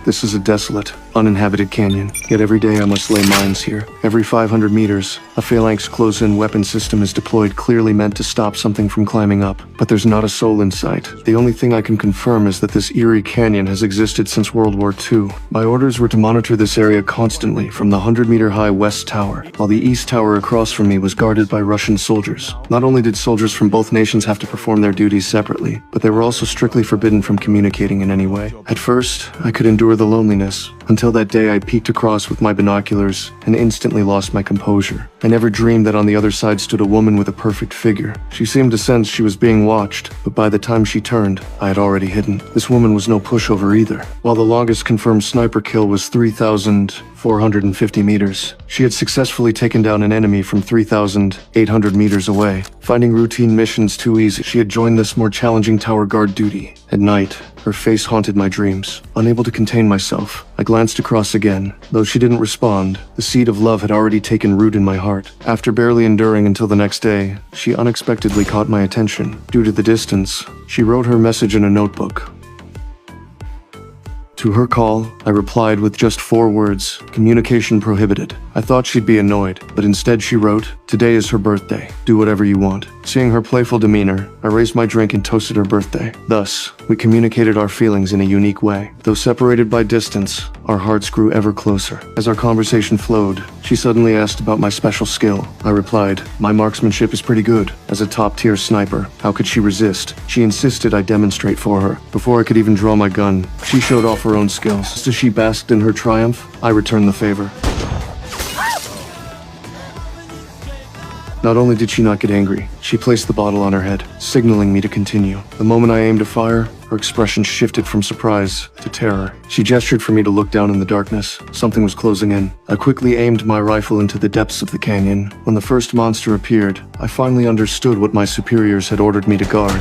This is a desolate, uninhabited canyon, yet every day I must lay mines here. Every 500 meters, a phalanx close-in weapon system is deployed, clearly meant to stop something from climbing up. But there's not a soul in sight. The only thing I can confirm is that this eerie canyon has existed since World War II. My orders were to monitor this area constantly from the 100-meter-high West Tower, while the East Tower across from me was guarded by Russian soldiers. Not only did soldiers from both nations have to perform their duties separately, but they were also strictly forbidden from communicating in any way. At first, I could endure the loneliness, until that day I peeked across with my binoculars and instantly lost my composure. I never dreamed that on the other side stood a woman with a perfect figure. She seemed to sense she was being watched, but by the time she turned, I had already hidden. This woman was no pushover either. While the longest confirmed sniper kill was 3,450 meters, she had successfully taken down an enemy from 3,800 meters away. Finding routine missions too easy, she had joined this more challenging tower guard duty. At night, her face haunted my dreams. Unable to contain myself, I glanced across again. Though she didn't respond, the seed of love had already taken root in my heart. After barely enduring until the next day, she unexpectedly caught my attention. Due to the distance, she wrote her message in a notebook. To her call, I replied with just 4 words: communication prohibited. I thought she'd be annoyed, but instead she wrote, "Today is her birthday. Do whatever you want." Seeing her playful demeanor, I raised my drink and toasted her birthday. Thus, we communicated our feelings in a unique way. Though separated by distance, our hearts grew ever closer. As our conversation flowed, she suddenly asked about my special skill. I replied, "My marksmanship is pretty good. As a top-tier sniper, how could she resist?" She insisted I demonstrate for her. Before I could even draw my gun, she showed off her own skills. Just as she basked in her triumph, I returned the favor. Not only did she not get angry, she placed the bottle on her head, signaling me to continue. The moment I aimed to fire, her expression shifted from surprise to terror. She gestured for me to look down in the darkness. Something was closing in. I quickly aimed my rifle into the depths of the canyon. When the first monster appeared, I finally understood what my superiors had ordered me to guard.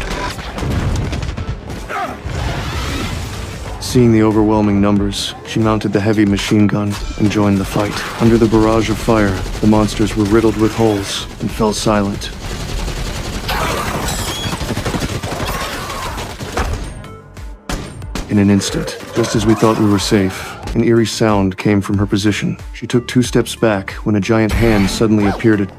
Seeing the overwhelming numbers, she mounted the heavy machine gun and joined the fight. Under the barrage of fire, the monsters were riddled with holes and fell silent. In an instant, just as we thought we were safe, an eerie sound came from her position. She took 2 steps back when a giant hand suddenly appeared